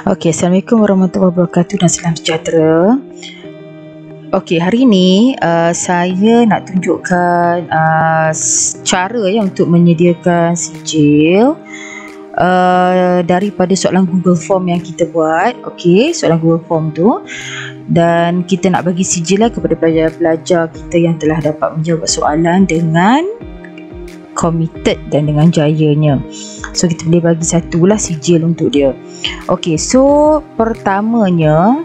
Okey, Assalamualaikum warahmatullahi wabarakatuh dan salam sejahtera. Okey, hari ini saya nak tunjukkan cara untuk menyediakan sijil daripada soalan Google Form yang kita buat. Okey, soalan Google Form tu, dan kita nak bagi sijil kepada pelajar-pelajar kita yang telah dapat menjawab soalan dengan committed dan dengan jayanya. So kita boleh bagi satulah sijil untuk dia. Okey, so pertama yang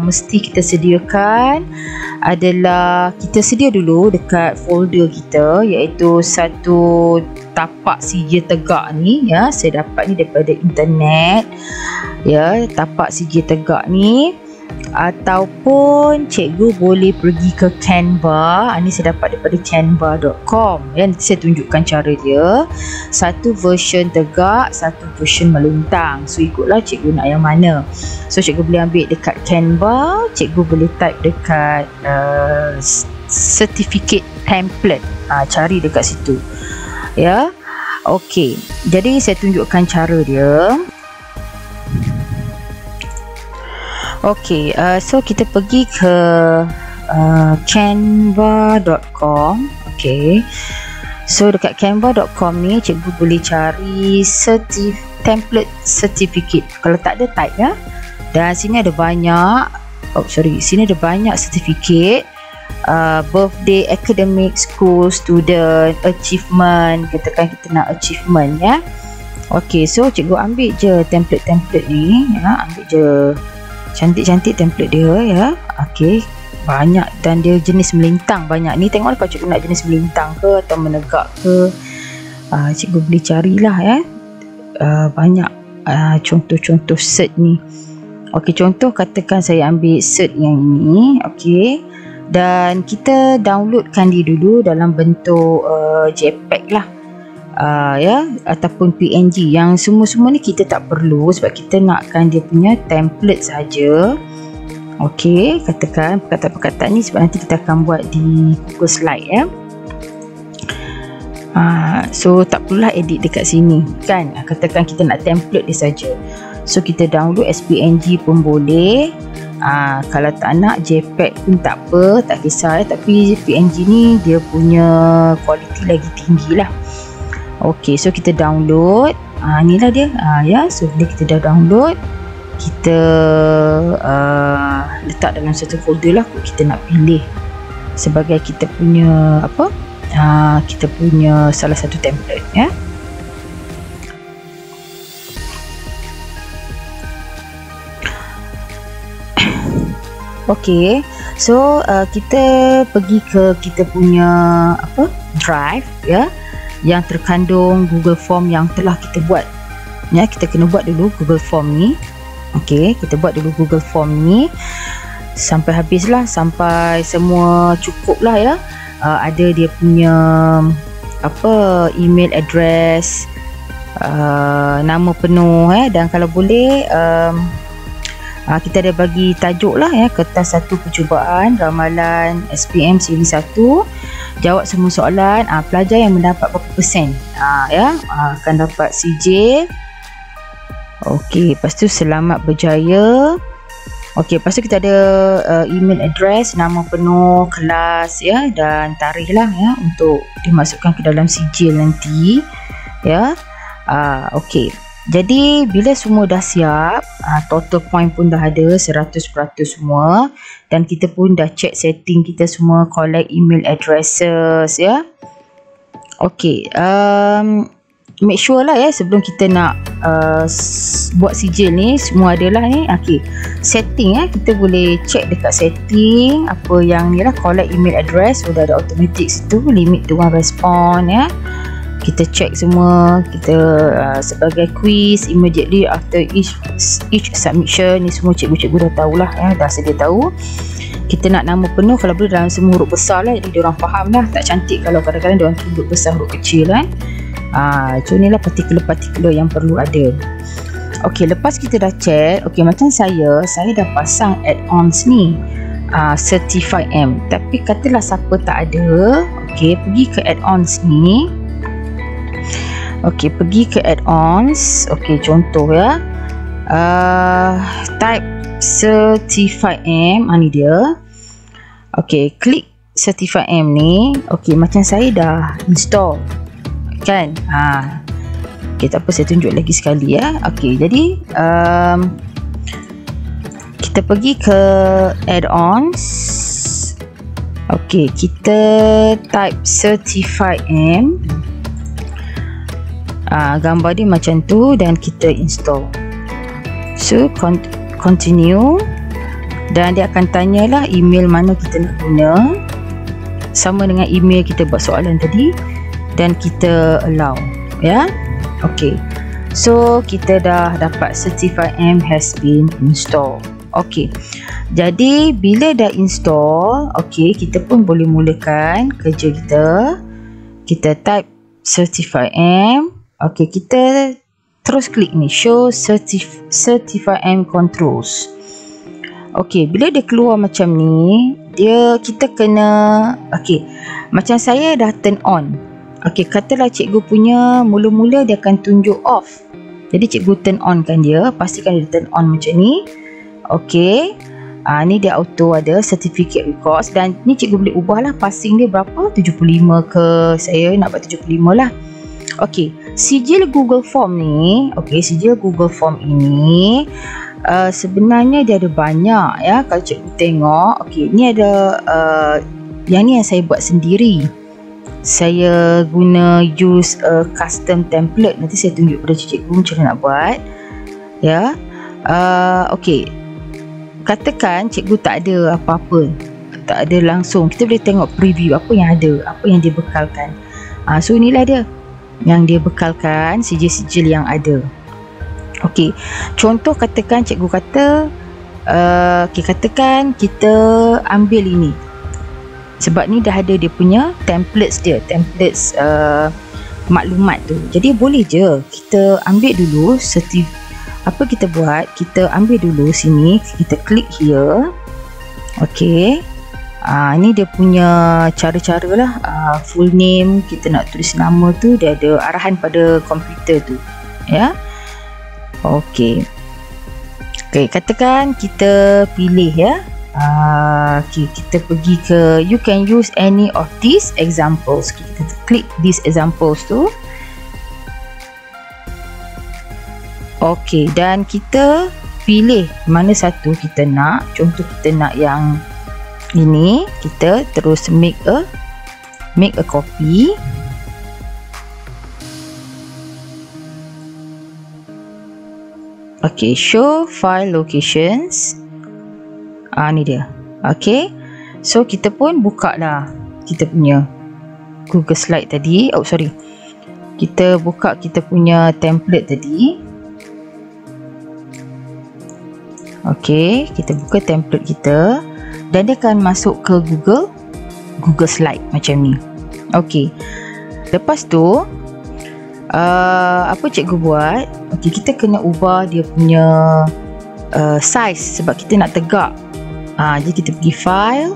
mesti kita sediakan adalah kita sedia dulu dekat folder kita, iaitu satu tapak sijil tegak ni ya. Saya dapat ni daripada internet ya, tapak sijil tegak ni, ataupun cikgu boleh pergi ke Canva. Ini saya dapat daripada canva.com ya. Nanti saya tunjukkan cara dia. Satu version tegak, satu version melintang. So ikutlah cikgu nak yang mana. So cikgu boleh ambil dekat Canva, cikgu boleh type dekat certificate template. Cari dekat situ ya. Okey, jadi saya tunjukkan cara dia. Okey, so kita pergi ke canva.com. Okey, so dekat canva.com ni cikgu boleh cari template certificate. Kalau tak ada, type ya. Dan sini ada banyak, sini ada banyak certificate. Birthday, academic, school, student, achievement. Katakan kita nak achievement ya. Okey, so cikgu ambil je template ni ya. Ambil je cantik-cantik template dia ya. Okey, banyak, dan dia jenis melintang banyak ni. Tengoklah kalau cikgu nak jenis melintang ke atau menegak ke, cikgu boleh carilah ya. Banyak contoh-contoh cert ni. Okey, contoh katakan saya ambil cert yang ini. Okey, dan kita downloadkan dia dulu dalam bentuk JPEG lah. Ya, ataupun PNG. Yang semua-semua ni kita tak perlu sebab kita nakkan dia punya template saja. Okey, katakan perkataan-perkataan ni sebab nanti kita akan buat di Google Slide ya. So tak perlulah edit dekat sini kan. Katakan kita nak template dia saja. So kita download SPNG pun boleh. Kalau tak nak JPEG pun tak apa, tak kisah ya. Tapi PNG ni dia punya kualiti lagi tinggi lah. Okey, so kita download. Inilah dia ya. So bila kita dah download, kita letak dalam satu folder lah. Kita nak pilih sebagai kita punya apa, kita punya salah satu template ya. Okey, so kita pergi ke kita punya apa, drive ya, yang terkandung Google Form yang telah kita buat ya. Kita kena buat dulu Google Form ni. Okey, kita buat dulu Google Form ni sampai habislah, sampai semua cukup lah ya. Ada dia punya apa, email address, nama penuh dan kalau boleh kita ada bagi tajuk lah ya, kertas satu percubaan ramalan SPM siri 1. Jawab semua soalan. Pelajar yang mendapat berapa persen ya akan dapat sijil. Okey, lepas tu selamat berjaya. Okey, lepas tu kita ada email address, nama penuh, kelas ya, dan tarikh lah ya untuk dimasukkan ke dalam sijil nanti ya. Okey, jadi bila semua dah siap, total point pun dah ada 100% semua, dan kita pun dah check setting kita semua, collect email addresses ya. Okey, make sure lah ya sebelum kita nak buat sijil ni semua adalah ni. Okey, setting ya, kita boleh check dekat setting apa yang ni lah, collect email address. Sudah ada automatic situ, limit to 1 respond ya. Kita check semua. Kita sebagai quiz immediately after each submission, ni semua cikgu-cikgu dah tahulah ya, dah sedia tahu. Kita nak nama penuh kalau boleh dalam semua huruf besar lah, jadi diorang faham lah. Tak cantik kalau kadang-kadang diorang tulis huruf besar, huruf kecil kan. So inilah partikular-partikular yang perlu ada. Okey, lepas kita dah check, okey, macam saya dah pasang add-ons ni, Certify M. Tapi katalah siapa tak ada, okey, pergi ke add-ons ni. Okey, pergi ke add-ons. Okey, contoh ya. Type Certify-M, ni dia. Okey, klik Certify-M ni. Okey, macam saya dah install kan. Okey, tak apa, saya tunjuk lagi sekali ya. Okey, jadi kita pergi ke add-ons. Okey, kita type Certify-M. Gambar dia macam tu dan kita install. So continue, dan dia akan tanyalah email mana kita nak guna, sama dengan email kita buat soalan tadi, dan kita allow ya. Okey, so kita dah dapat Certify-M has been installed. Okey, jadi bila dah install, okey, kita pun boleh mulakan kerja kita. Kita type Certify-M. Okey, kita terus klik ni, show Certify-M controls. Okey, bila dia keluar macam ni, kita kena, okey, macam saya dah turn on. Okey, katalah cikgu punya mula-mula dia akan tunjuk off. Jadi cikgu turn on kan dia, pastikan dia turn on macam ni. Okey, ni dia auto ada certificate records, dan ni cikgu boleh ubah lah passing dia berapa, 75 ke, saya nak buat 75 lah. Okey, sijil Google Form ni, okey, sijil Google Form ini sebenarnya dia ada banyak ya. Kalau cikgu tengok, okey, ni ada yang ni yang saya buat sendiri. Saya guna use custom template. Nanti saya tunjuk pada cikgu macam mana nak buat ya. Okey, katakan cikgu tak ada apa-apa, tak ada langsung, kita boleh tengok preview apa yang ada, apa yang dia bekalkan. So inilah dia yang dia bekalkan, sijil-sijil yang ada. Okey, contoh katakan cikgu kata katakan kita ambil ini, sebab ni dah ada dia punya templates dia, templates maklumat tu. Jadi boleh je kita ambil dulu apa kita buat, kita ambil dulu sini, kita klik here. Okey, ni dia punya cara-cara lah. Full name, kita nak tulis nama tu, dia ada arahan pada komputer tu ya. Okey, katakan kita pilih ya. Okay, kita pergi ke you can use any of these examples. Kita klik these examples tu. Okey, dan kita pilih mana satu kita nak. Contoh kita nak yang ini, kita terus make a copy. Okey, show file locations. Ni dia. Okey, so kita pun buka lah kita punya Google Slide tadi. Kita buka kita punya template tadi. Okey, kita buka template kita, dan dia akan masuk ke Google Slide macam ni. Okey, lepas tu apa cikgu buat, okey, kita kena ubah dia punya size sebab kita nak tegak. Jadi kita pergi file,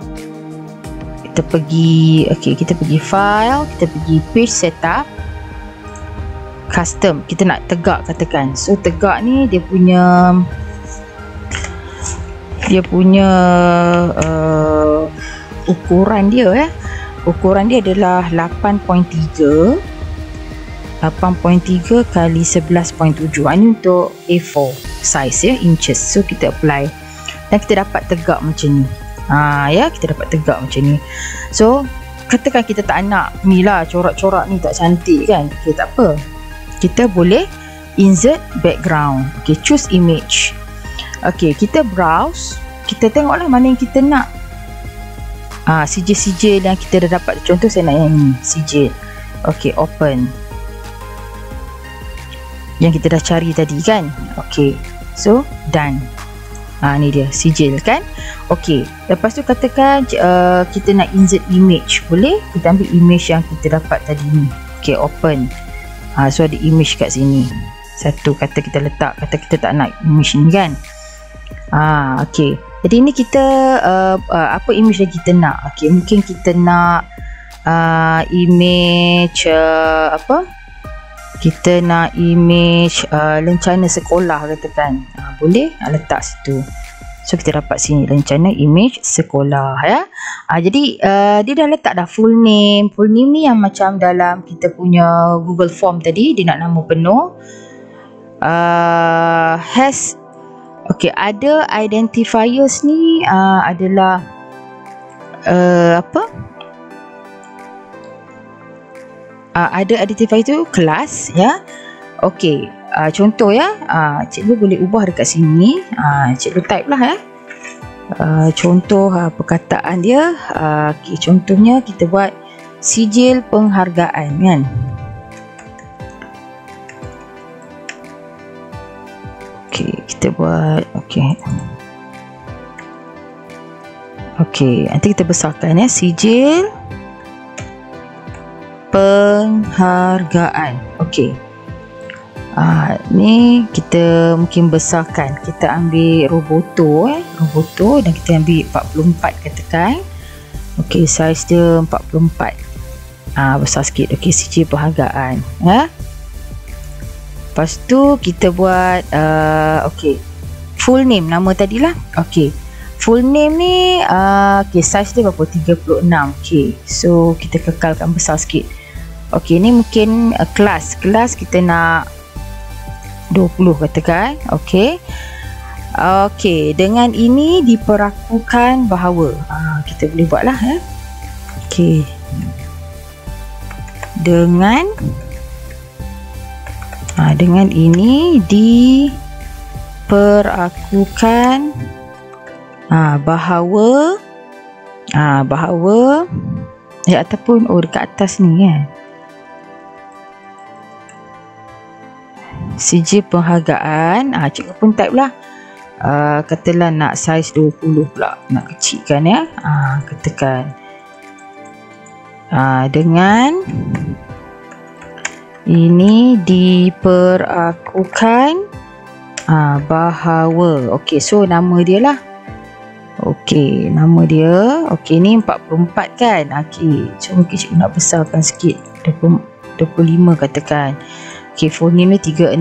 kita pergi file, kita pergi page setup, custom, kita nak tegak katakan. So tegak ni dia punya ukuran dia ukuran dia adalah 8.3 kali 11.7. Ini untuk A4 size ya, inches. So kita apply dan kita dapat tegak macam ni. Ya, kita dapat tegak macam ni. So katakan kita tak nak ni lah, corak-corak ni tak cantik kan. Okey, tak apa, kita boleh insert background. Okey, choose image. Okey, kita browse, kita tengoklah mana yang kita nak. Sijil-sijil yang kita dah dapat. Contoh saya nak yang ni, sijil. Okey, open, yang kita dah cari tadi kan. Okey, so done. Ni dia sijil kan. Okey, lepas tu katakan kita nak insert image, boleh kita ambil image yang kita dapat tadi ni. Okey, open. So ada image kat sini satu, kata kita letak, kata kita tak nak image ni kan. Okey, jadi ni kita apa image yang kita nak. Okey, mungkin kita nak image kita nak image lencana sekolah katakan, boleh letak situ. So kita dapat sini lencana image sekolah ya. Jadi dia dah letak dah full name. Full name ni yang macam dalam kita punya Google Form tadi, dia nak nama penuh. Ada identifiers ni adalah ada identifier tu kelas ya. Okey, contoh ya, cikgu boleh ubah dekat sini. Cikgu type lah ya. Contoh perkataan dia. Contohnya kita buat sijil penghargaan kan. Kita buat nanti kita besarkan ya, sijil penghargaan. Ni kita mungkin besarkan. Kita ambil Roboto dan kita ambil 44 katakan. Saiz dia 44. Besar sikit. Sijil penghargaan ya. Lepas tu kita buat full name, nama tadilah. Full name ni size dia berapa? 36. So kita kekalkan besar sikit. Ni mungkin kelas kita nak 20 katakan. Dengan ini diperakukan bahawa kita boleh buatlah ya. Dengan ini diperakukan bahawa ataupun dekat atas ni ya, sijil penghargaan. Cikgu pun type lah, katalah nak saiz 20 pula, nak kecilkan ya. Katakan dengan ini diperakukan bahawa. So nama dia lah. Nama dia. Ni 44 kan. So mungkin cikgu nak besarkan sikit, 25 katakan. Full name ni 36.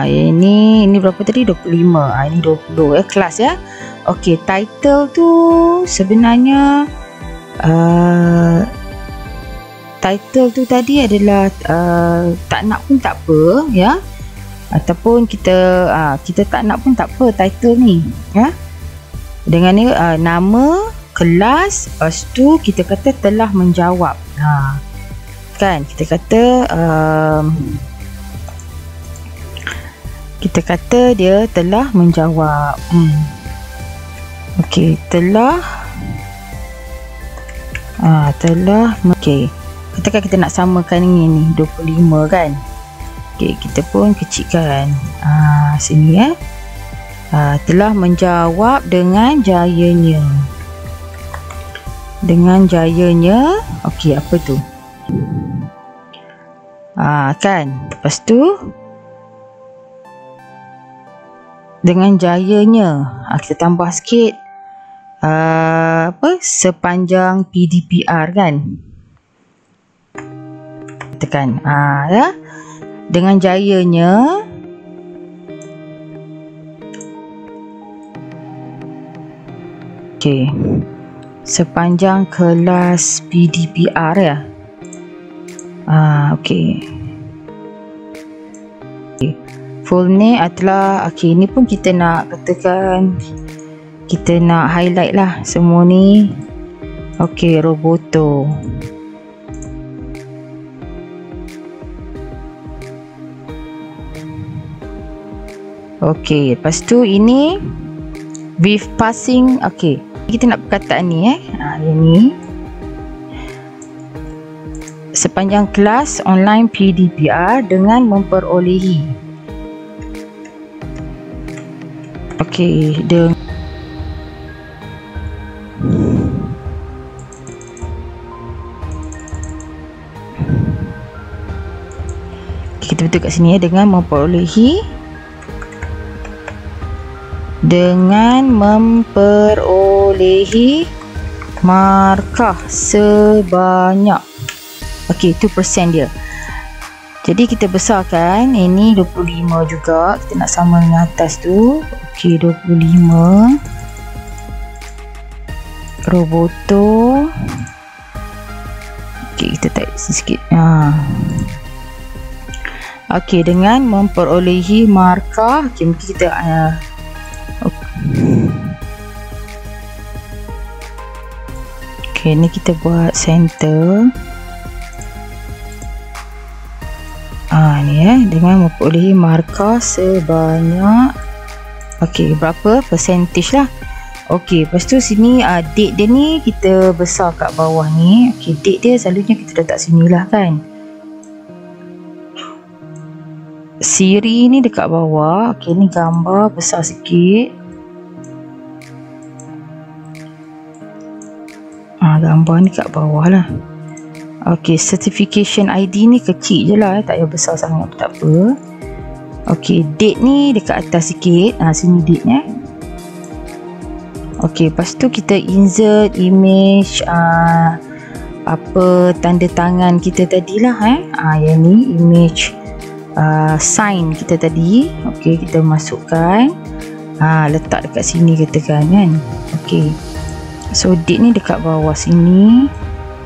Ini berapa tadi? 25. Ini 20 ya, kelas ya. Title tu sebenarnya title tu tadi adalah tak nak pun tak apa ya, ataupun kita tak nak pun tak apa title ni ya. Dengan ni nama, kelas, lepas tu kita kata telah menjawab. Kan kita kata dia telah menjawab. Telah katakan kita nak samakan ini 25 kan. Kita pun kecilkan sini ya. Telah menjawab dengan jayanya. Apa tu? Kan. Lepas tu dengan jayanya kita tambah sikit sepanjang PDPR kan. Tekan ya, dengan jayanya sepanjang kelas PDPR ya. Full name adalah ini pun kita nak katakan, kita nak highlight lah semua ni. Roboto. Lepas tu ini with passing. Kita nak perkataan ni ini sepanjang kelas online PDPR dengan memperolehi kita betul kat sini ya, dengan memperolehi markah sebanyak 2% dia. Jadi kita besarkan, ini 25 juga, kita nak sama dengan atas tu. Okey, 25 Roboto. Okey, kita type sikit. Okey, dengan memperolehi markah. Okey, mungkin kita okey, ni kita buat center. Ni dengan memperolehi markah sebanyak, okey, berapa percentage lah. Okey, lepas tu sini date dia ni kita besar kat bawah ni. Okey, date dia selalunya kita letak sini lah kan. Siri ni dekat bawah. Okey, ni gambar besar sikit. Gambar ni kat bawah lah. Okey, certification ID ni kecil je lah, tak payah besar sangat, tak apa. Okey, date ni dekat atas sikit. Sini date ni. Okey, lepas tu kita insert image apa tanda tangan kita tadilah yang ni image sign kita tadi. Okey, kita masukkan, letak dekat sini katakan kan. Okey, so date ni dekat bawah sini,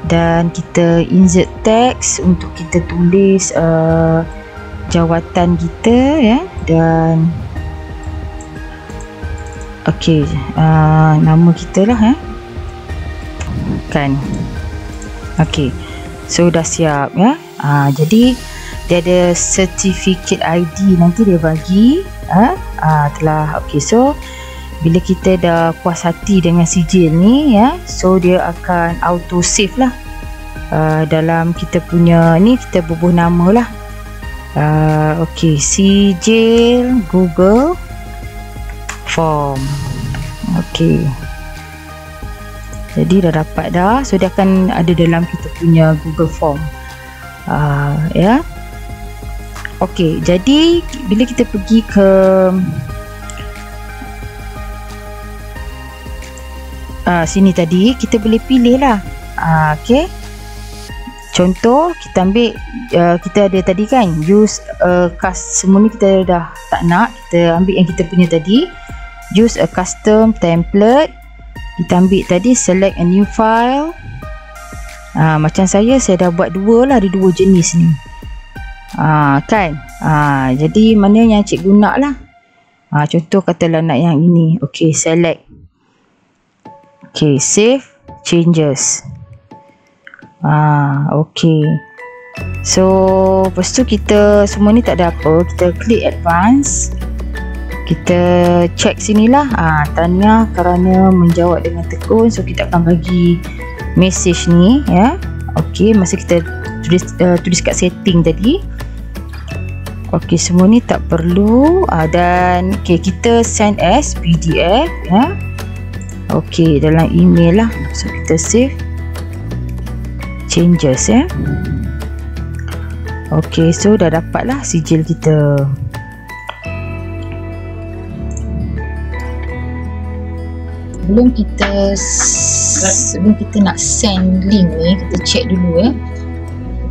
dan kita insert text untuk kita tulis jawatan kita ya, dan okey, nama kita lah kan. Okey, so dah siap ya. Jadi dia ada certificate ID, nanti dia bagi telah. Okey, so bila kita dah puas hati dengan sijil ni ya, so dia akan auto save lah dalam kita punya ni, kita bubuh nama lah. Okey, sijil Google Form. Okey, jadi dah dapat dah, so dia akan ada dalam kita punya Google Form ya. Okey, jadi bila kita pergi ke sini tadi, kita boleh pilih lah. Okey, contoh kita ambil, kita ada tadi kan use semua ni kita dah tak nak, kita ambil yang kita punya tadi, use a custom template. Kita ambil tadi select a new file. Macam saya dah buat dua lah, ada dua jenis ni kan. Jadi mana yang cikgu nak lah. Contoh katalah nak yang ini. Okey, select. Okey, save changes. Okey, so lepas tu kita semua ni tak ada apa, kita klik advance, kita check sinilah. Tahniah kerana menjawab dengan tekun. So kita akan bagi message ni ya. Okey, masa kita tulis kat setting tadi. Okey, semua ni tak perlu. Dan okay, kita send as PDF ya. Okey, dalam email lah. So kita save changes ya. Okey, so dah dapat lah sijil kita. Sebelum kita nak send link ni, kita check dulu ya.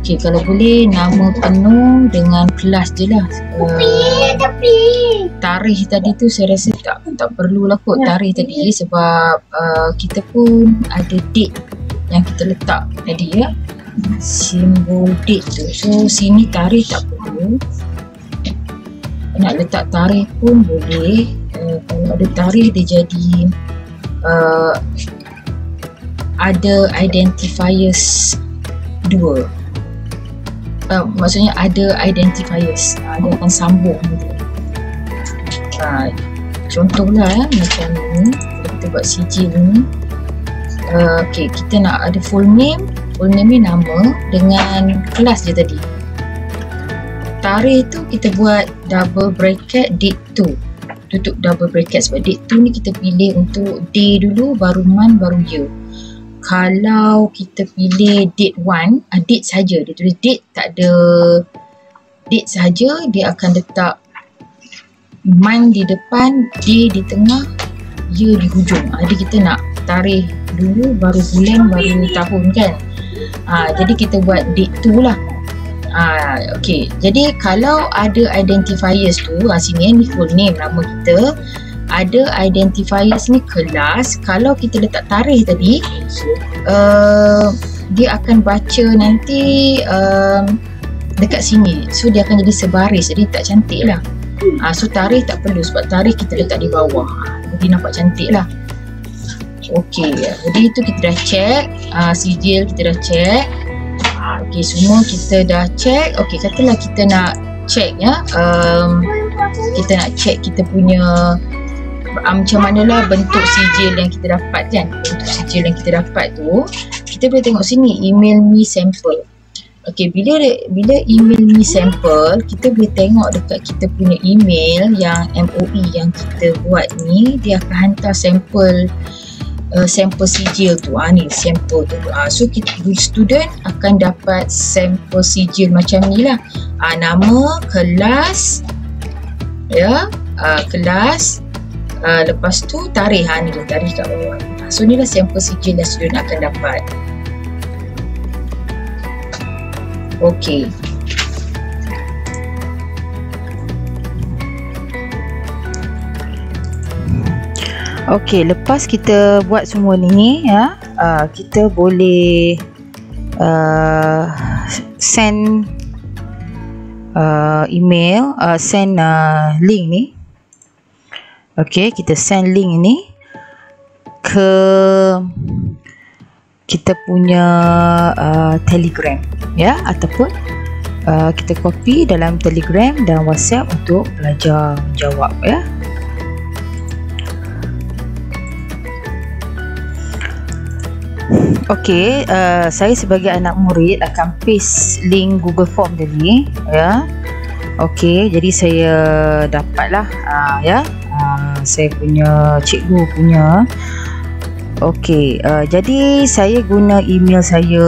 Okey, kalau boleh nama penuh dengan kelas je lah. Tapi tarikh tadi tu saya rasa tak perlulah kot tarikh tadi, sebab kita pun ada date yang kita letak tadi ya, simbol date tu. So sini tarikh tak perlu, nak letak tarikh pun boleh. Kalau ada tarikh dia jadi ada identifiers dua. Maksudnya ada identifiers, dia akan sambung nanti. Contohlah macam ni, kita buat sijil ni. Okey, kita nak ada full name ni nama dengan kelas je tadi. Tarikh tu kita buat double bracket date 2, tutup double bracket, sebab date 2 ni kita pilih untuk day dulu, baru month, baru year. Kalau kita pilih date 1, date saja, dia tulis date, tak ada date saja, dia akan letak month di depan, day di tengah, year di hujung. Jadi kita nak tarikh dulu, baru bulan, baru tahun kan. Jadi kita buat date 2 lah. Okey, jadi kalau ada identifiers tu, sini ni full name nama kita. Ada identifiers ni kelas. Kalau kita letak tarikh tadi, dia akan baca nanti dekat sini. So dia akan jadi sebaris, jadi tak cantik lah. So tarikh tak perlu sebab tarikh kita letak di bawah. Jadi nampak cantik lah. Okey, jadi itu kita dah check. Sijil kita dah check. Okey, semua kita dah check. Okey, katalah kita nak check ya. Kita nak check kita punya macam manalah bentuk sijil yang kita dapat kan. Bentuk sijil yang kita dapat tu, kita boleh tengok sini email me sample. Okey, bila email me sample, kita boleh tengok dekat kita punya email yang MOE yang kita buat ni, dia akan hantar sampel sijil tu. Ni sampel tu. So kita student akan dapat sampel sijil macam ni lah. Nama, kelas, ya, kelas, lepas tu tarikh. Ni dia tarikh kat bawah. So ni lah sampel sijil yang student akan dapat. Okey. Okey, lepas kita buat semua ni ya, kita boleh send email, send link ni. Okey, kita send link ni ke kita punya Telegram ya, ataupun kita copy dalam Telegram dan WhatsApp untuk pelajar menjawab ya. Okey, saya sebagai anak murid akan paste link Google Form tadi ya. Okey, jadi saya dapatlah ya, saya punya cikgu punya. Okey, jadi saya guna email saya.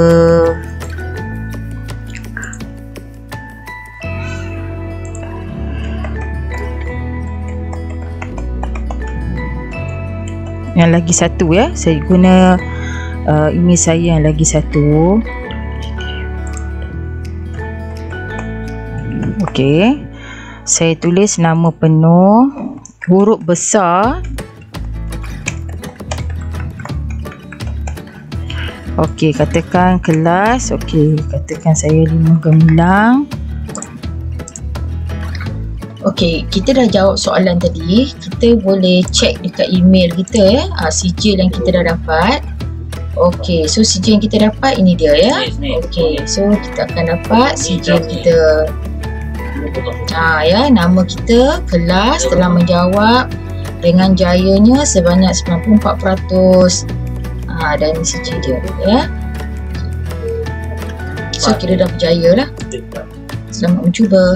Yang lagi satu ya, saya guna email saya yang lagi satu. Okey, saya tulis nama penuh huruf besar. Okey, katakan kelas. Okey, katakan saya 5 gemilang. Okey, kita dah jawab soalan tadi. Kita boleh check dekat email kita ya, sijil yang kita dah dapat. Okey, so sijil yang kita dapat ini dia ya. Okey, so kita akan dapat sijil kita. Ya, nama kita, kelas telah menjawab dengan jayanya sebanyak 94%. Dan ini sijil dia ya. So kita dah berjaya lah. Selamat mencuba.